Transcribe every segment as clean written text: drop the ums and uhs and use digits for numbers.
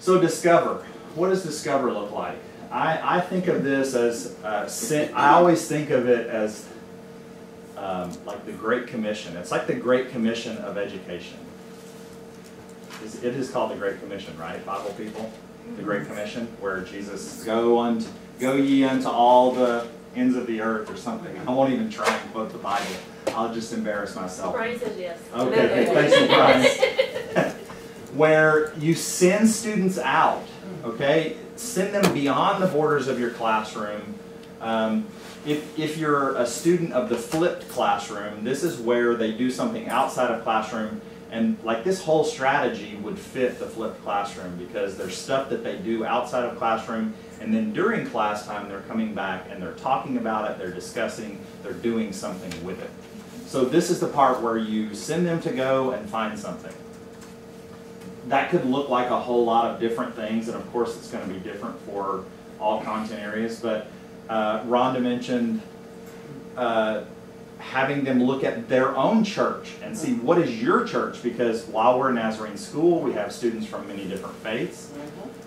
So discover. What does discover look like? I think of this as, I always think of it as like the Great Commission. It's like the Great Commission of education. It is called the Great Commission, right, Bible people? The Great Commission, where Jesus, go ye unto all the ends of the earth or something. I won't even try and quote the Bible. I'll just embarrass myself. Brian says yes. Okay, thanks for Brian. Where you send students out, okay? Send them beyond the borders of your classroom. If you're a student of the flipped classroom, this is where they do something outside of classroom, and like this whole strategy would fit the flipped classroom because there's stuff that they do outside of classroom, and then during class time they're coming back and they're talking about it, they're discussing, they're doing something with it. So this is the part where you send them to go and find something. That could look like a whole lot of different things, and of course it's going to be different for all content areas, but Rhonda mentioned having them look at their own church and see what is your church, because while we're in Nazarene school we have students from many different faiths.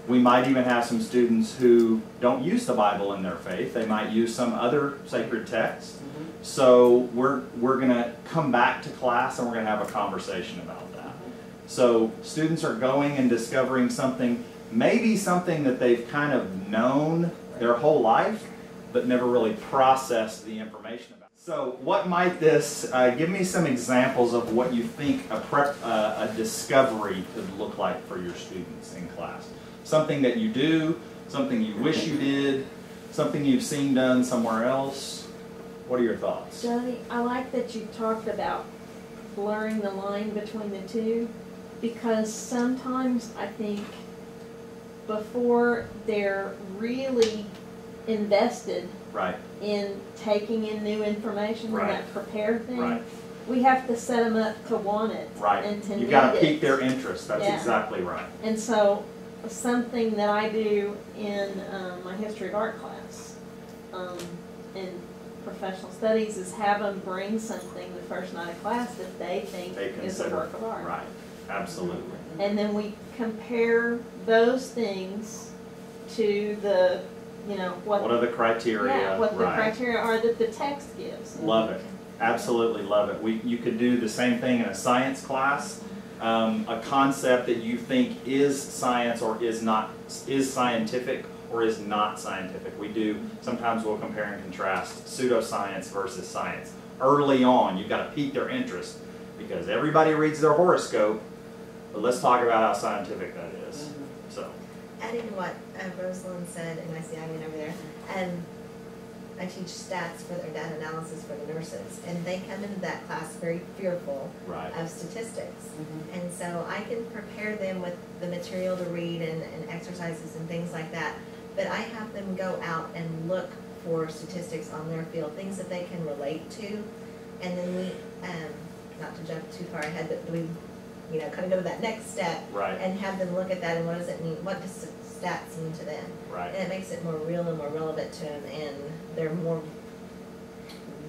We might even have some students who don't use the Bible in their faith. They might use some other sacred text. So we're going to come back to class and we're going to have a conversation about that. So students are going and discovering something, maybe something that they've kind of known their whole life, but never really processed the information about. So what might this, give me some examples of what you think a discovery could look like for your students in class. Something that you do, something you wish you did, something you've seen done somewhere else. What are your thoughts? Johnny, I like that you talked about blurring the line between the two, because sometimes I think before they're really invested in taking in new information, and that prepare thing, we have to set them up to want it and to need it. You've got to pique their interest. That's exactly right. And so something that I do in my history of art class in professional studies is have them bring something the first night of class that they think is a work of art. Right, absolutely. And then we compare those things to the, you know, what are the criteria? Yeah, what the criteria are that the text gives. Love it. Absolutely love it. You could do the same thing in a science class. A concept that you think is science or is scientific or is not scientific. We do, sometimes we'll compare and contrast pseudoscience versus science. Early on, you've got to pique their interest because everybody reads their horoscope, but let's talk about how scientific that is. So, adding to what Rosalind said, and I see Eileen over there, I teach stats for their data analysis for the nurses, and they come into that class very fearful of statistics. And so I can prepare them with the material to read and exercises and things like that, but I have them go out and look for statistics on their field, things that they can relate to, and then we, not to jump too far ahead, but we, you know, kind of go to that next step and have them look at that and what does it mean, what does stats mean to them, and it makes it more real and more relevant to them, and they're more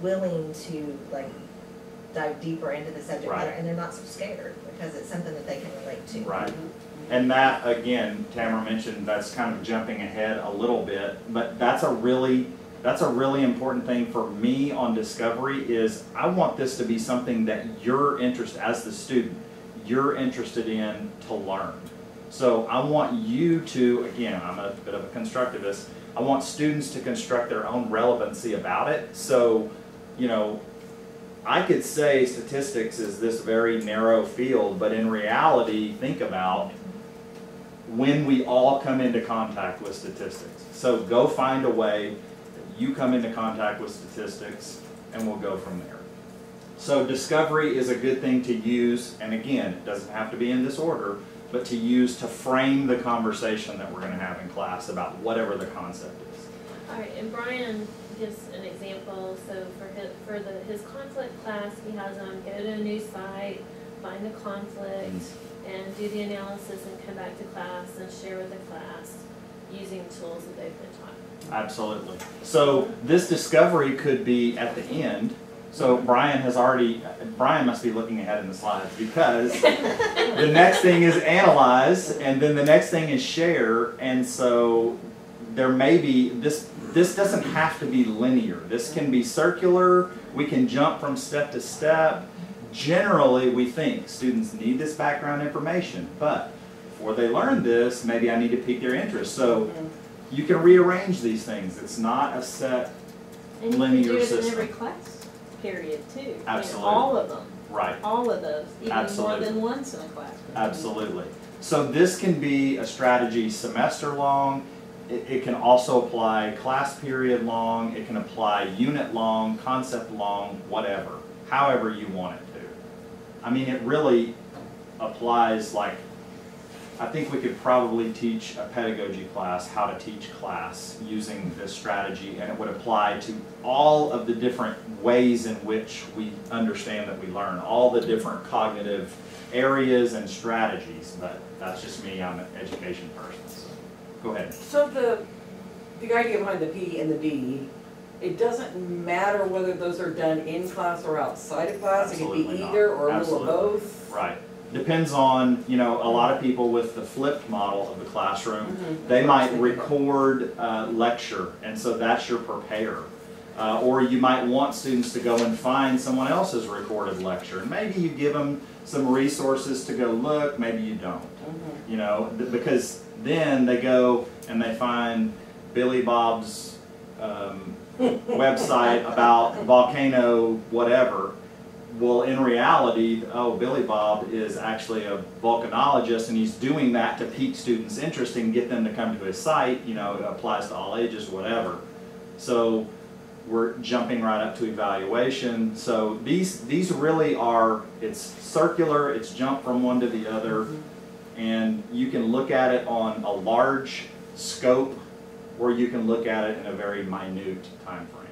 willing to like dive deeper into the subject matter, and they're not so scared because it's something that they can relate to. And that, again, Tamara mentioned, that's kind of jumping ahead a little bit, but that's a really important thing for me on discovery is I want this to be something that you're interested, as the student, you're interested in to learn. So I want you to, again, I'm a bit of a constructivist, I want students to construct their own relevancy about it. So, you know, I could say statistics is this very narrow field, but in reality, think about when we all come into contact with statistics. So go find a way that you come into contact with statistics, and we'll go from there. So discovery is a good thing to use, and again, it doesn't have to be in this order, but to use to frame the conversation that we're going to have in class about whatever the concept is. All right, and Brian gives an example. So for his conflict class, he has them go to a new site, find the conflict, and do the analysis and come back to class and share with the class using tools that they've been taught. Absolutely. So this discovery could be at the end. So Brian must be looking ahead in the slides, because the next thing is analyze, and then the next thing is share, and so there may be, this doesn't have to be linear. This can be circular, we can jump from step to step. Generally, we think students need this background information, but before they learn this, maybe I need to pique their interest. So you can rearrange these things. It's not a set And you linear can do it system. in every class period too. Absolutely. I mean, all of them. Right. All of those, even Absolutely. more than once in a class. Absolutely. So this can be a strategy semester long. It can also apply class period long. It can apply unit long, concept long, whatever, however you want it to. I mean, it really applies. Like, I think we could probably teach a pedagogy class how to teach class using this strategy, and it would apply to all of the different ways in which we understand that we learn, all the different cognitive areas and strategies. But that's just me, I'm an education person, so go ahead. So the idea behind the P and the D, it doesn't matter whether those are done in class or outside of class. Absolutely It can be not. either or a little of Absolutely. both. Right. Depends on, you know, a lot of people with the flipped model of the classroom, Mhm. they might record lecture, and so that's your prepare. Or you might want students to go and find someone else's recorded lecture, and maybe you give them some resources to go look, maybe you don't. Mhm. You know, because then they go and they find Billy Bob's website about volcano whatever. Well, in reality, oh, Billy Bob is actually a volcanologist, and he's doing that to pique students' interest and get them to come to his site. You know, it applies to all ages, whatever. So we're jumping right up to evaluation. So these really are, it's circular, it's jump from one to the other, and you can look at it on a large scope, or you can look at it in a very minute time frame.